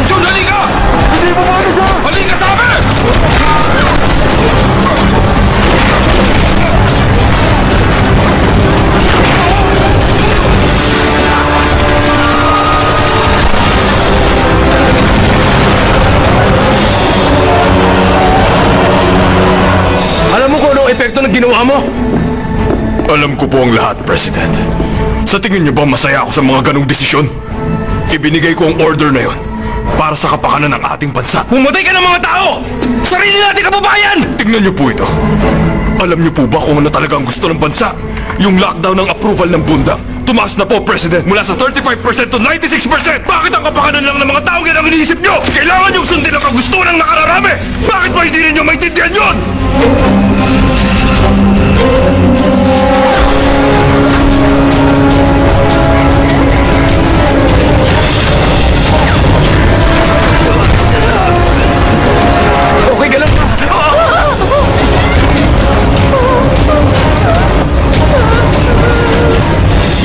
Jun, halika! Hindi mo ba siya? Halika sa amin! Alam mo kung anong epekto ng ginawa mo? Alam ko po ang lahat, President. Sa tingin niyo ba masaya ako sa mga ganong desisyon? Ibinigay ko ang order na yon para sa kapakanan ng ating bansa. Pumatay ka ng mga tao! Sarili nating kababayan! Tingnan niyo po ito. Alam niyo po ba kung ano talaga ang gusto ng bansa? Yung lockdown ng approval ng bundang. Tumaas na po, President, mula sa 35% to 96%! Bakit ang kapakanan lang ng mga tao yan ang iniisip niyo? Kailangan niyong sundin ang kagustuhan ng nakararami! Bakit ba hindi ninyo maintindihan yun? Okay ka lang ba?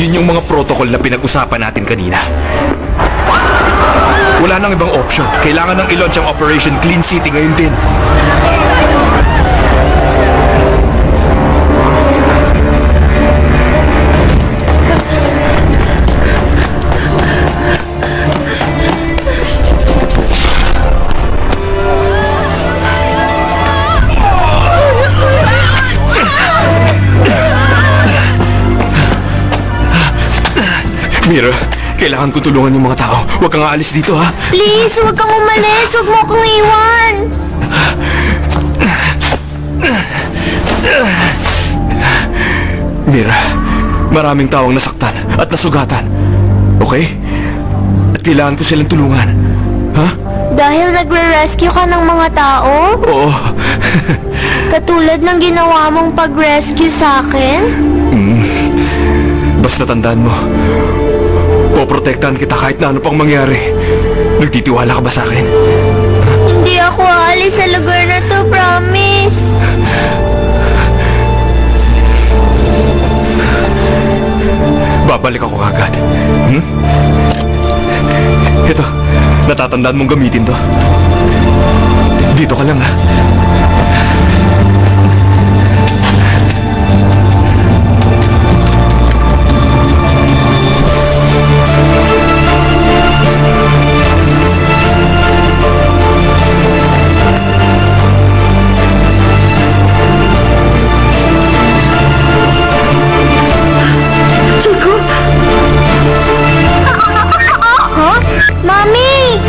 Yun yung mga protocol na pinag-usapan natin kanina. Wala nang ibang option. Kailangan nang i-launch ang Operation Clean City ngayon din. Mira, kailangan ko tulungan yung mga tao. Huwag kang aalis dito, ha? Please, huwag kang umalis. Huwag mo akong iwan. Mira, maraming tao ang nasaktan at nasugatan. Okay? At kailangan ko silang tulungan. Ha? Dahil nagre-rescue ka ng mga tao? Oo. Katulad ng ginawa mong pag-rescue sa akin? Basta tandaan mo, poprotektahan kita kahit na ano pang mangyari. Nagtitiwala ka ba sa akin? Hindi ako aalis sa lugar na to, promise. Babalik ako agad. Ito, natatandaan mong gamitin to. Dito ka lang, ha? Mami!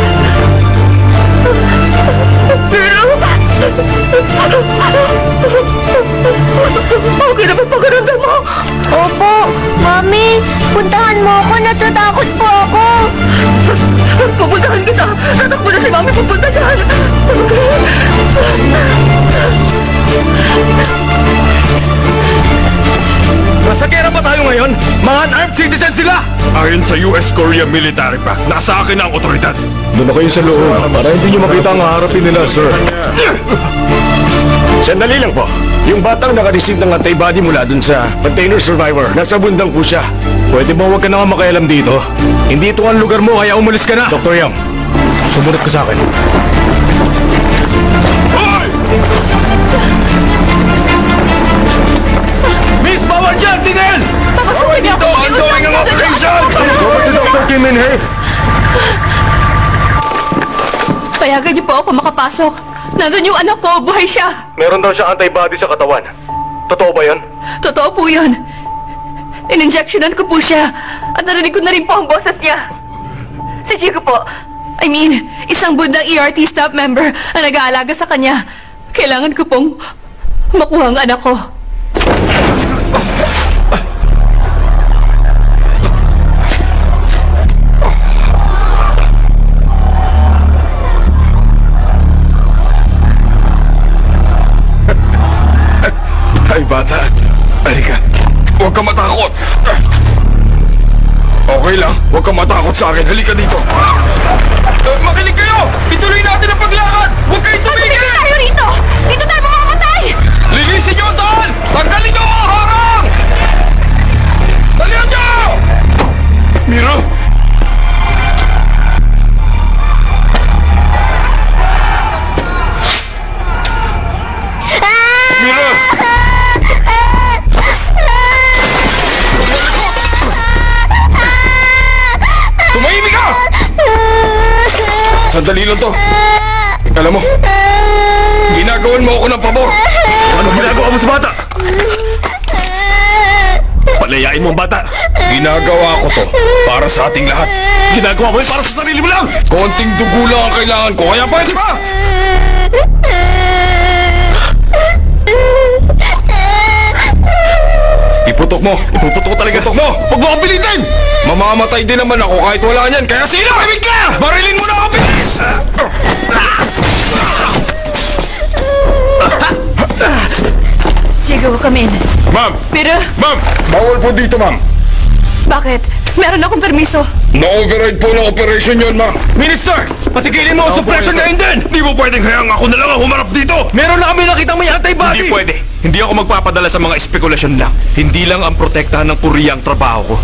Okay na ba pakiramdam mo? Opo, Mami! Puntahan mo ako, natatakot po ako! Pupuntahan kita! Tatakbo na si Mami pupunta dyan! Nasa gera pa tayo ngayon? Mga unarmed citizens sila! Ayon sa US-Korea Military Pact, nasa akin na ang otoridad. Doon na kayo sa loob para hindi nyo makita ang haharapin nila, sir. Sandali lang po. Yung batang nakareceive ng antibody mula dun sa container survivor, nasa bundang po siya. Pwede ba huwag ka na nga makialam dito? Hindi ito ang lugar mo, kaya umalis ka na. Dr. Yang, sumunod ka sa akin. Hoy! Miss, bawal dyan! Tingin! Tapasukin niyo ako! Ongoing ang operation! Bawal si Dr. Kim in here. Payagan niyo po ako makapasok. Nandun yung anak ko, buhay siya. Meron daw siya antibody sa katawan. Totoo ba yan? Totoo po yun. In-injectionan ko po siya. At narinig ko na rin po ang boses niya. Si Chico po. I mean, isang bundang ERT staff member ang nag-aalaga sa kanya. Kailangan ko pong makuha ang anak ko. Ay, bata. Halika. Huwag kang matakot. Okay lang. Huwag kang matakot sa akin. Halika dito. Makinig kayo! Ituloy natin ang paglakad! Huwag kayong tumigil! Tumigil tayo rito! Dito tayo mamamatay! Linisin niyo doon! Tanggalin niyo ang mga harang! Dalihan niyo! Miro! Mira! Sandali lang to. Alam mo, ginagawan mo ako ng pabor. Ano ginagawa mo sa bata? Palayain mo ang bata. Ginagawa ko to para sa ating lahat. Ginagawa mo yun para sa sarili mo lang. Konting dugo lang ang kailangan ko, kaya pwede ba? Iputok mo! Ipuputok ko talaga. Iputok mo! Huwag mo akong pilitin! Mamamatay din naman ako kahit wala niyan, kaya sino? Tumimik ka! Barilin mo na ako, bilis! Diego, come in. Ma'am! Pero, Ma'am! Bawal po dito, ma'am. bakit? Meron akong permiso. Na-override po ng operation yon, ma'am. Minister! Patigilin mo ang suppression ngayon din! Di mo pwedeng hayang ako na lang ang humarap dito! Meron na kami nakitang may antibody! Hindi pwede. Hindi ako magpapadala sa mga espekulasyon lang. Hindi lang ang protektahan ng Korea ang trabaho ko,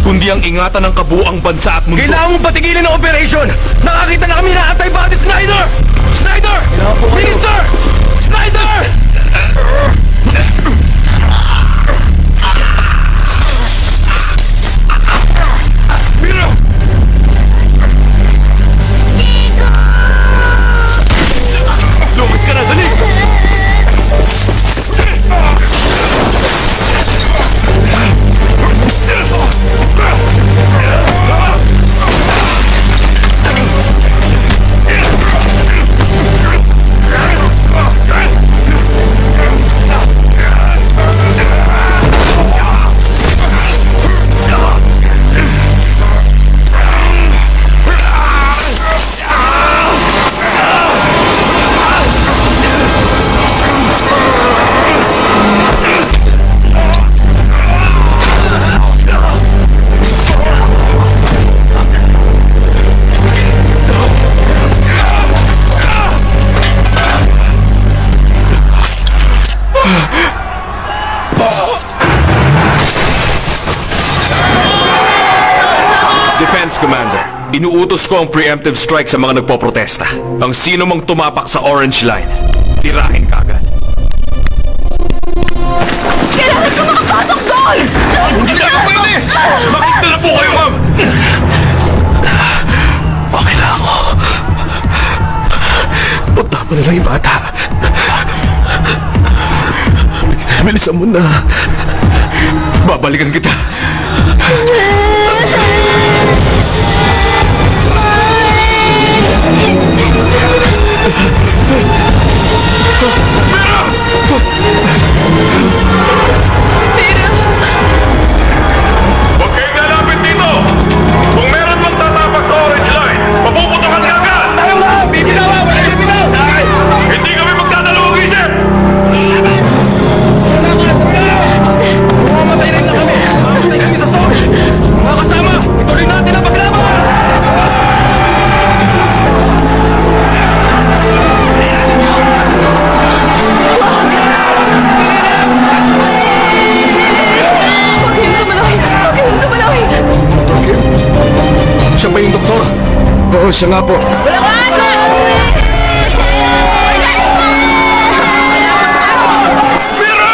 kundi ang ingatan ng kabuuang bansa at mundo. Kailangan mong patigilin ang operation! Nakakita na kami ng antibody, Snyder! Snyder! Minister! Snyder! Mira! Lumas ka na, dali! Defense Commander, inuutos ko ang preemptive strike sa mga nagpoprotesta. Ang sino mang tumapak sa orange line, tirahin kagad. Kailangan ko makapasok doon! Hindi na ako pwede! Makita na po kayo, ma'am! Okay lang ako. Punta mo na lang yung bata. Bilisan mo na. Babalikan kita. Huwag kayong lalapit dito! Kung meron mang tatapak sa orange line, mapuputukan ka agad! Tayo lang! Bibinawa! Wala yung bibinaw! Hindi kami magdadalawang isip! Mamatay rin na kami! Mamatay kami sa zone! Mga kasama! Ituloy natin ang paglaban! Huwag kayong tumaloy! Huwag kayong tumaloy! Siya ba yung doktor? Oo, siya nga po. Wala ka! Mira!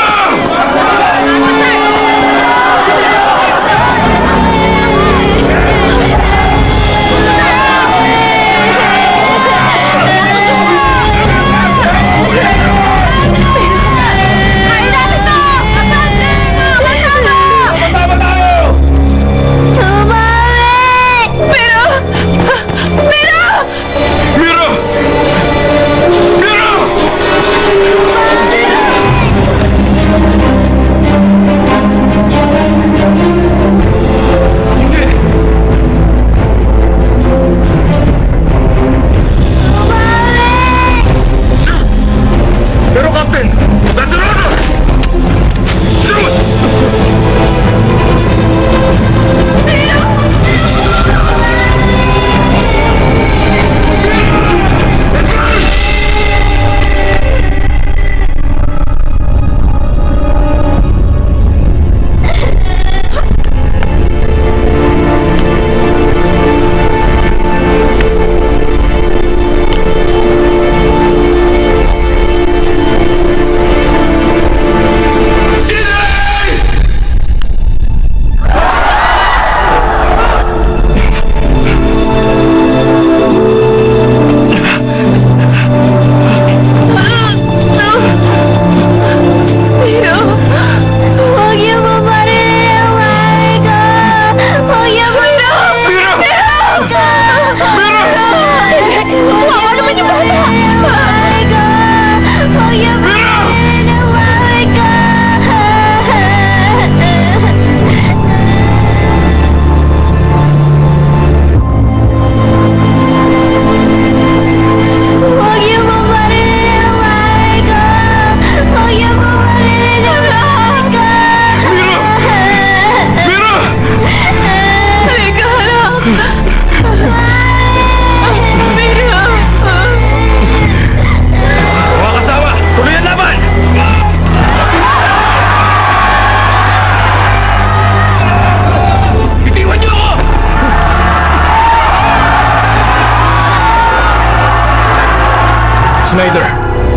Snyder,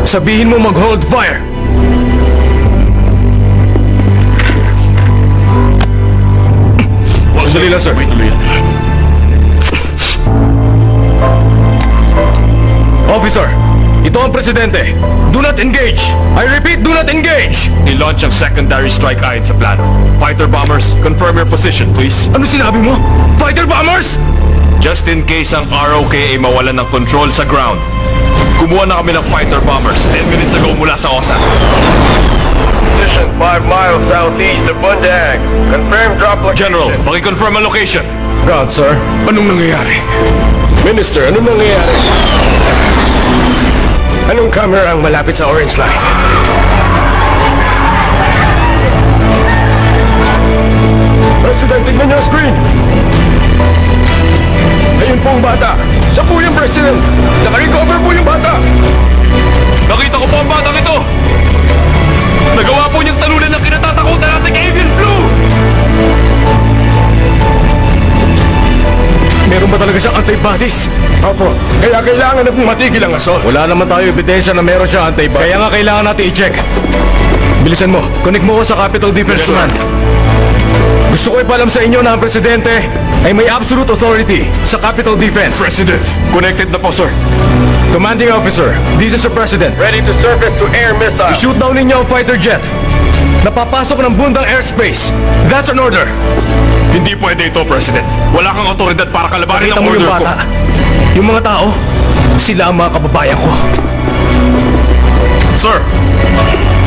sabihin mo mag-hold fire. Sandali lang, sir. Officer, ito ang presidente. Do not engage. I repeat, do not engage. I-launch ang secondary strike ayon sa plano. Fighter bombers, confirm your position, please. Ano sinabi mo? Fighter bombers? Just in case ang ROK ay mawalan ng control sa ground. Kumuha na kami ng fighter bombers 10 minutes ago mula sa OSA. Position 5 miles southeast of Bundang. Confirm drop location. General, paki-confirm ang location. Ground, sir. Anong nangyayari? Minister, anong nangyayari? Anong camera ang malapit sa orange line? President, tignan niyo ang screen! Ayun po ang bata! Siya po yung President! Naka-recover po yung bata! Nakita ko po ang batang ito! Nagawa po niyang talunan ng kinatatakutan nating avian flu! Meron ba talaga siyang antibodies? Opo, kaya kailangan na pong matigil ang assault. Wala naman tayo ebidensya na meron siyang antibodies. Kaya nga kailangan natin i-check. Bilisan mo, connect mo ko sa Capital Defense Command. Gusto ko ipalam sa inyo na ang presidente ay may absolute authority sa Capital Defense. President, connected na po, sir. Commanding officer, this is the president. Ready to surface to air missile. I-shoot down ninyo ang fighter jet. Napapasok ng bundang airspace. That's an order. Hindi pwede ito, President. Wala kang otoridad para kalabanin Nakita ang mo order yung ko. bata. Yung mga tao, sila ang mga kababayan ko. Sir,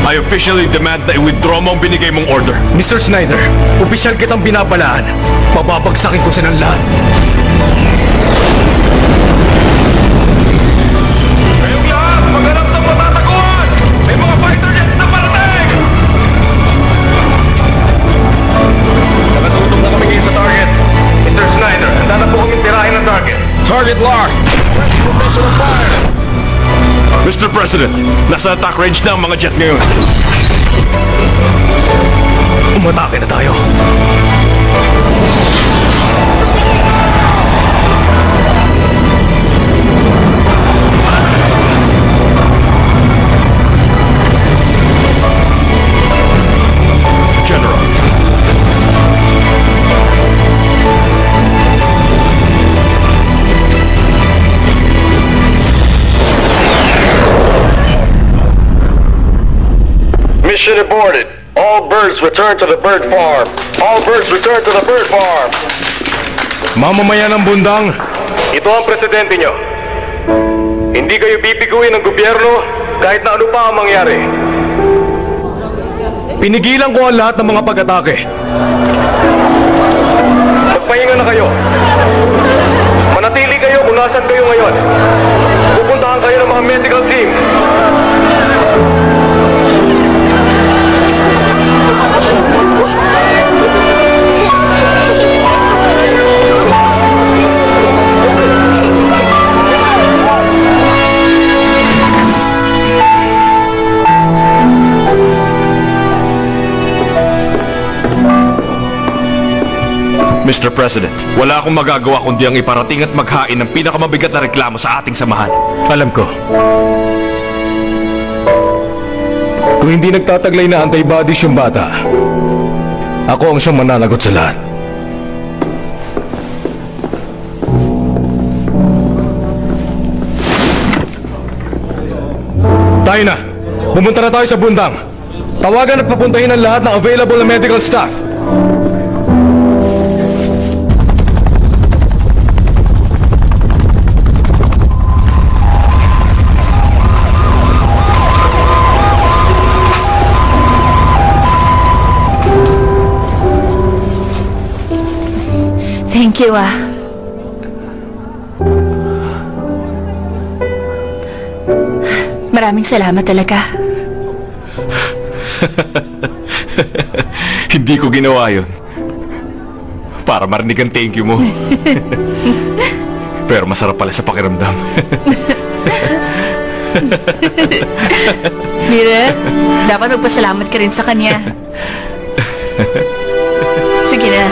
I officially demand na i-withdraw mo ang binigay mong order. Mr. Snyder, opisyal kitang binapalaan. Pababagsakin ko silang lahat. Kayong lahat, maghanap ng matatakuan! May mga fighter jets na parating! Nakatutong na kami ngayon sa target. Mr. Snyder, handa na po kami tirahin ang target. Target locked. Professional fire. Mr. President, nasa attack range na ang mga jet ngayon. Umatake na tayo. General. Mission aborted. All birds return to the bird farm. All birds return to the bird farm. Mamamayan ng bundang, ito ang presidente nyo. Hindi kayo bibiguin ng gobyerno kahit na ano pa ang mangyari. Pinigilan ko ang lahat ng mga pag-atake. Magpahinga na kayo. Manatili kayo kung nasan kayo ngayon. Pupuntahan kayo ng mga medical team. Mr. President, wala akong magagawa kundi ang iparating at maghain ng pinakamabigat na reklamo sa ating samahan. Alam ko. Kung hindi nagtataglay na antibodies yung bata, ako ang siyang mananagot sa lahat. Tayo na. Pumunta na tayo sa bundang. Tawagan at papuntahin ang lahat ng available na medical staff. Thank you, Maraming salamat talaga. Hindi ko ginawa yun para marinig ang thank you mo. Pero masarap pala sa pakiramdam. Mira, dapat magpasalamat ka rin sa kanya. Sige na.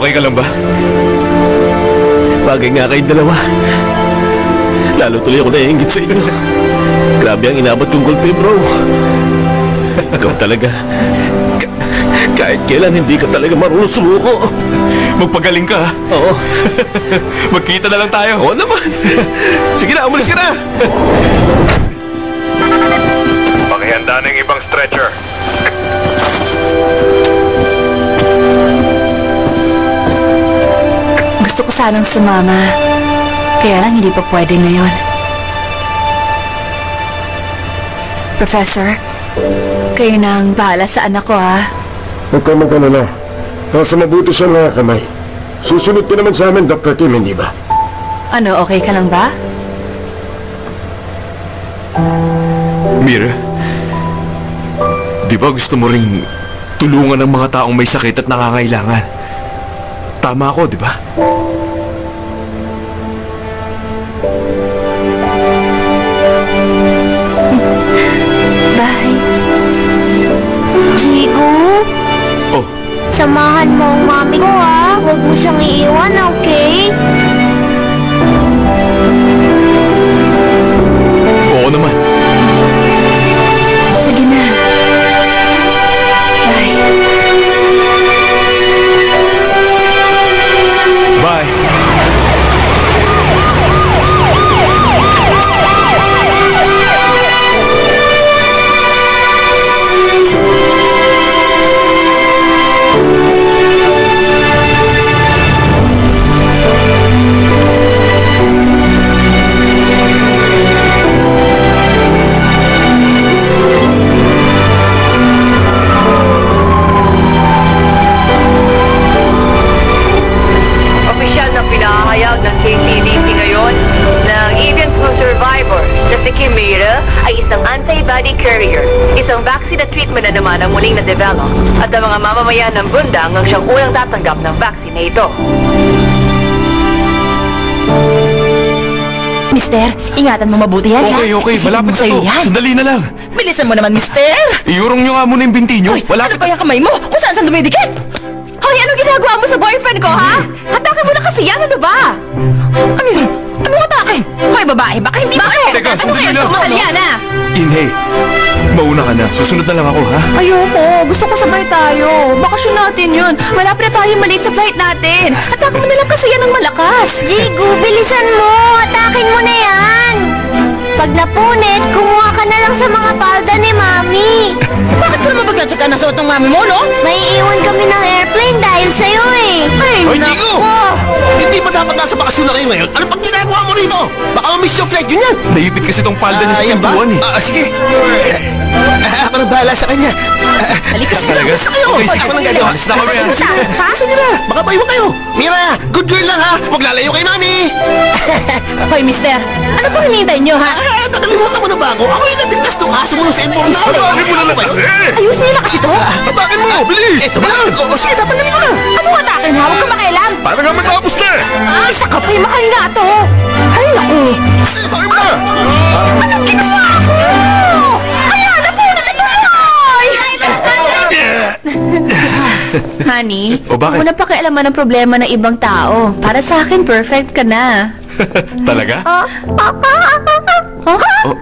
Okay ka lang ba? Bagay nga kayong dalawa. Lalo tuloy ako naiingit sa inyo. Grabe ang inabot kong gulpi, bro. Ikaw talaga. Kahit kailan hindi ka talaga marunong sumuko. Magpagaling ka, ha? Oo. Magkita na lang tayo. Oo naman. Sige na, umalis ka na. Pakihanda ng ibang stretcher. Gusto ko sanang sumama. Kaya lang hindi pa pwede ngayon. Professor, kayo na ang bahala sa anak ko, ha? Huwag ka mag-alala. Nasa mabuti siya mga kamay. Susunod ka naman sa amin, Dr. Kim, hindi ba? Ano, okay ka lang ba? Mira, di ba gusto mo ring tulungan ng mga taong may sakit at nangangailangan? Tama ako, di ba? Bye. Jigo, Oh, samahan mo ang mami ko ha. Huwag mo siyang iiwan, okay? oo naman. Sige na. Bye. Bye. Opisyal na pinahahayag ng KTDC ngayon na ang avian flu survivor na si Kimira ay isang antibody carrier, isang vaccine at treatment na naman ang muling na-develop at ang mga mamamayan ng Bundang ang siyang unang tatanggap ng vaccine na ito. Mister, ingatan mo mabuti yan, ha? Okay, Isipin malapit mo na sa'yo to. yan. Sandali na lang. Bilisan mo naman, mister! Iurong nyo nga muna yung binti nyo. Hoy, ano ba yung kamay mo? Kung saan dumidikit? Hoy, anong ginagawa mo sa boyfriend ko, ha? Hatake mo na kasi yan, ano ba? Ano yun? Anong atake? Hoy, babae, baka hindi ba kayo? Teka, Ano sandali kayo? lang. Mahal yan, ha? Inhe, mauna ka na. Susunod na lang ako, ha? Ayoko. Gusto ko sabay tayo. Bakasyon natin yun. Malapit na tayo maliit sa flight natin. Hatake mo na lang kasi yan ng malakas. Jigo, bilisan mo. Atakin mo na yan. Pag napunit, kumuha ka na lang sa mga palda ni Mami. Bakit ko naman bagay ka nasuot ng mami mo, no? May iwan kami ng airplane dahil sa'yo eh. Ay, Hoy, naku. Jigo! Hindi ba dapat nasa bakasyon na kayo ngayon? Ano pang ginagawa mo rito? Baka ma-miss yung flight yun yan! Naipit kasi tong palda niya sa yan ba? pintuan, eh. Sige. Ako nang bahala sa kanya. Halika, Sige na, talaga? basta kayo. Okay, sige. Ako nang gagawa. Alis na kami, ha? Ha? Sige na. Baka maiwan kayo. Mira, good girl lang ha. Huwag lalayo kay Mami. Hoy, mister. Ano pang hinihintay nyo, ha? Nakalimutan mo na ba ako? Ako yung nabigtas ng aso mo nung sa inborn na ako. Bakit mo na lang kasi? Ayusin nyo na kasi to. Bakit mo? Bilis! Ito ba? O sige, tatanggalin ko na. Anong atakin, ha? Huwag ka makialam. Para nga matapos na, eh! Ay, sa kapay makahinga to. Ay, naku. Bakit mo na? Anong ginawa ko? Ayan, napunod na tuloy. Honey, O, bakit? huwag mo na pakialaman ang problema ng ibang tao. Para sa akin, perfect ka na. Talaga? Huh? Oh,